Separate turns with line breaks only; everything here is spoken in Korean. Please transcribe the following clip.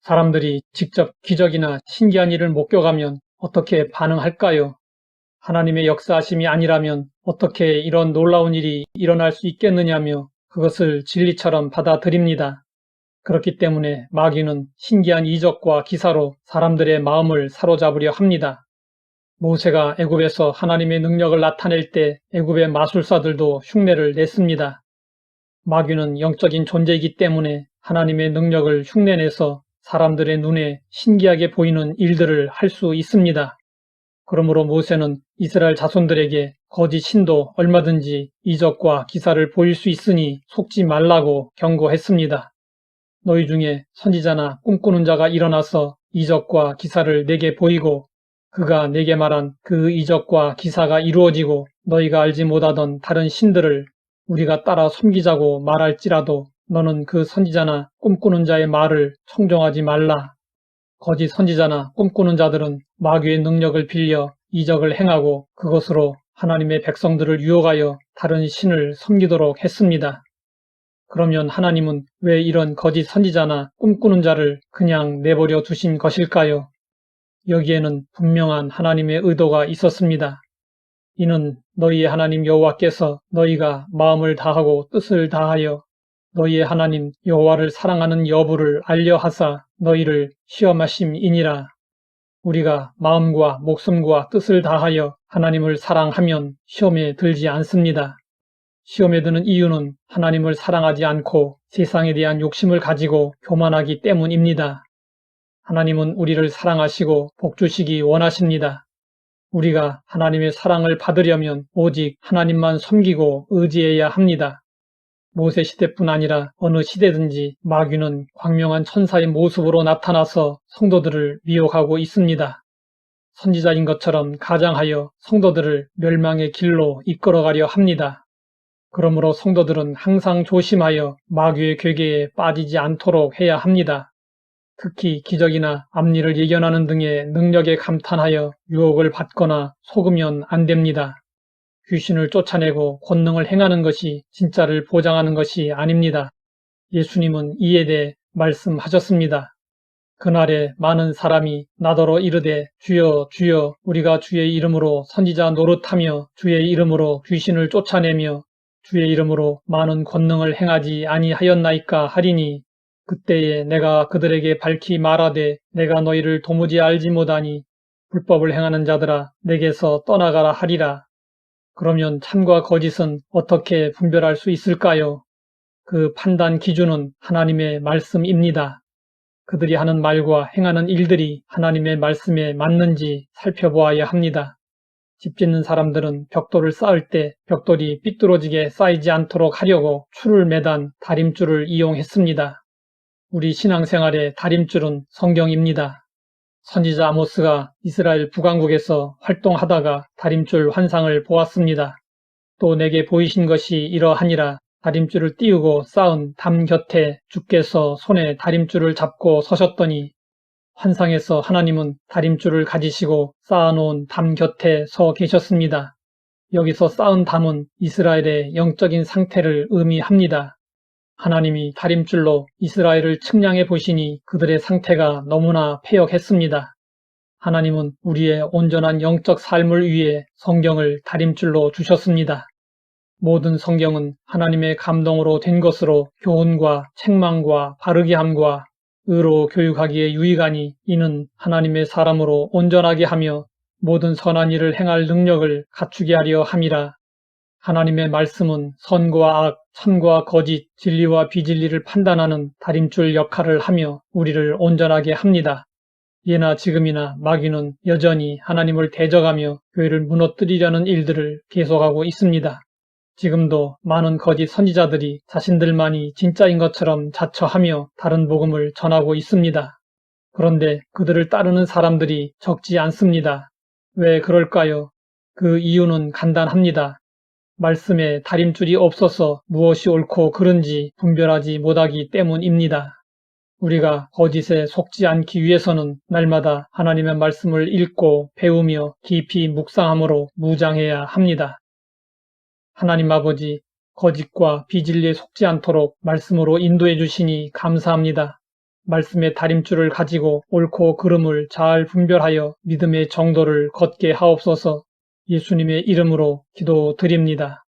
사람들이 직접 기적이나 신기한 일을 목격하면 어떻게 반응할까요? 하나님의 역사하심이 아니라면 어떻게 이런 놀라운 일이 일어날 수 있겠느냐며 그것을 진리처럼 받아들입니다. 그렇기 때문에 마귀는 신기한 이적과 기사로 사람들의 마음을 사로잡으려 합니다. 모세가 애굽에서 하나님의 능력을 나타낼 때 애굽의 마술사들도 흉내를 냈습니다. 마귀는 영적인 존재이기 때문에 하나님의 능력을 흉내내서 사람들의 눈에 신기하게 보이는 일들을 할 수 있습니다. 그러므로 모세는 이스라엘 자손들에게 거짓 신도 얼마든지 이적과 기사를 보일 수 있으니 속지 말라고 경고했습니다. 너희 중에 선지자나 꿈꾸는 자가 일어나서 이적과 기사를 내게 보이고 그가 내게 말한 그 이적과 기사가 이루어지고 너희가 알지 못하던 다른 신들을 우리가 따라 섬기자고 말할지라도 너는 그 선지자나 꿈꾸는 자의 말을 청종하지 말라. 거짓 선지자나 꿈꾸는 자들은 마귀의 능력을 빌려 이적을 행하고 그것으로 하나님의 백성들을 유혹하여 다른 신을 섬기도록 했습니다. 그러면 하나님은 왜 이런 거짓 선지자나 꿈꾸는 자를 그냥 내버려 두신 것일까요? 여기에는 분명한 하나님의 의도가 있었습니다. 이는 너희의 하나님 여호와께서 너희가 마음을 다하고 뜻을 다하여 너희의 하나님 여호와를 사랑하는 여부를 알려 하사 너희를 시험하심이니라. 우리가 마음과 목숨과 뜻을 다하여 하나님을 사랑하면 시험에 들지 않습니다. 시험에 드는 이유는 하나님을 사랑하지 않고 세상에 대한 욕심을 가지고 교만하기 때문입니다. 하나님은 우리를 사랑하시고 복주시기 원하십니다. 우리가 하나님의 사랑을 받으려면 오직 하나님만 섬기고 의지해야 합니다. 모세 시대뿐 아니라 어느 시대든지 마귀는 광명한 천사의 모습으로 나타나서 성도들을 미혹하고 있습니다. 선지자인 것처럼 가장하여 성도들을 멸망의 길로 이끌어가려 합니다. 그러므로 성도들은 항상 조심하여 마귀의 괴계에 빠지지 않도록 해야 합니다. 특히 기적이나 앞일을 예견하는 등의 능력에 감탄하여 유혹을 받거나 속으면 안 됩니다. 귀신을 쫓아내고 권능을 행하는 것이 진짜를 보장하는 것이 아닙니다. 예수님은 이에 대해 말씀하셨습니다. 그날에 많은 사람이 나더러 이르되 주여 주여 우리가 주의 이름으로 선지자 노릇하며 주의 이름으로 귀신을 쫓아내며 주의 이름으로 많은 권능을 행하지 아니하였나이까 하리니 그때에 내가 그들에게 밝히 말하되 내가 너희를 도무지 알지 못하니 불법을 행하는 자들아 내게서 떠나가라 하리라. 그러면 참과 거짓은 어떻게 분별할 수 있을까요? 그 판단 기준은 하나님의 말씀입니다. 그들이 하는 말과 행하는 일들이 하나님의 말씀에 맞는지 살펴보아야 합니다. 집 짓는 사람들은 벽돌을 쌓을 때 벽돌이 삐뚤어지게 쌓이지 않도록 하려고 줄을 매단 다림줄을 이용했습니다. 우리 신앙생활의 다림줄은 성경입니다. 선지자 아모스가 이스라엘 북왕국에서 활동하다가 다림줄 환상을 보았습니다. 또 내게 보이신 것이 이러하니라. 다림줄을 띄우고 쌓은 담 곁에 주께서 손에 다림줄을 잡고 서셨더니 환상에서 하나님은 다림줄을 가지시고 쌓아놓은 담 곁에 서 계셨습니다. 여기서 쌓은 담은 이스라엘의 영적인 상태를 의미합니다. 하나님이 다림줄로 이스라엘을 측량해 보시니 그들의 상태가 너무나 패역했습니다. 하나님은 우리의 온전한 영적 삶을 위해 성경을 다림줄로 주셨습니다. 모든 성경은 하나님의 감동으로 된 것으로 교훈과 책망과 바르게 함과 의로 교육하기에 유익하니 이는 하나님의 사람으로 온전하게 하며 모든 선한 일을 행할 능력을 갖추게 하려 함이라. 하나님의 말씀은 선과 악, 참과 거짓, 진리와 비진리를 판단하는 다림줄 역할을 하며 우리를 온전하게 합니다. 예나 지금이나 마귀는 여전히 하나님을 대적하며 교회를 무너뜨리려는 일들을 계속하고 있습니다. 지금도 많은 거짓 선지자들이 자신들만이 진짜인 것처럼 자처하며 다른 복음을 전하고 있습니다. 그런데 그들을 따르는 사람들이 적지 않습니다. 왜 그럴까요? 그 이유는 간단합니다. 말씀에 다림줄이 없어서 무엇이 옳고 그른지 분별하지 못하기 때문입니다. 우리가 거짓에 속지 않기 위해서는 날마다 하나님의 말씀을 읽고 배우며 깊이 묵상함으로 무장해야 합니다. 하나님 아버지, 거짓과 비진리에 속지 않도록 말씀으로 인도해 주시니 감사합니다. 말씀의 다림줄을 가지고 옳고 그름을 잘 분별하여 믿음의 정도를 걷게 하옵소서. 예수님의 이름으로 기도드립니다.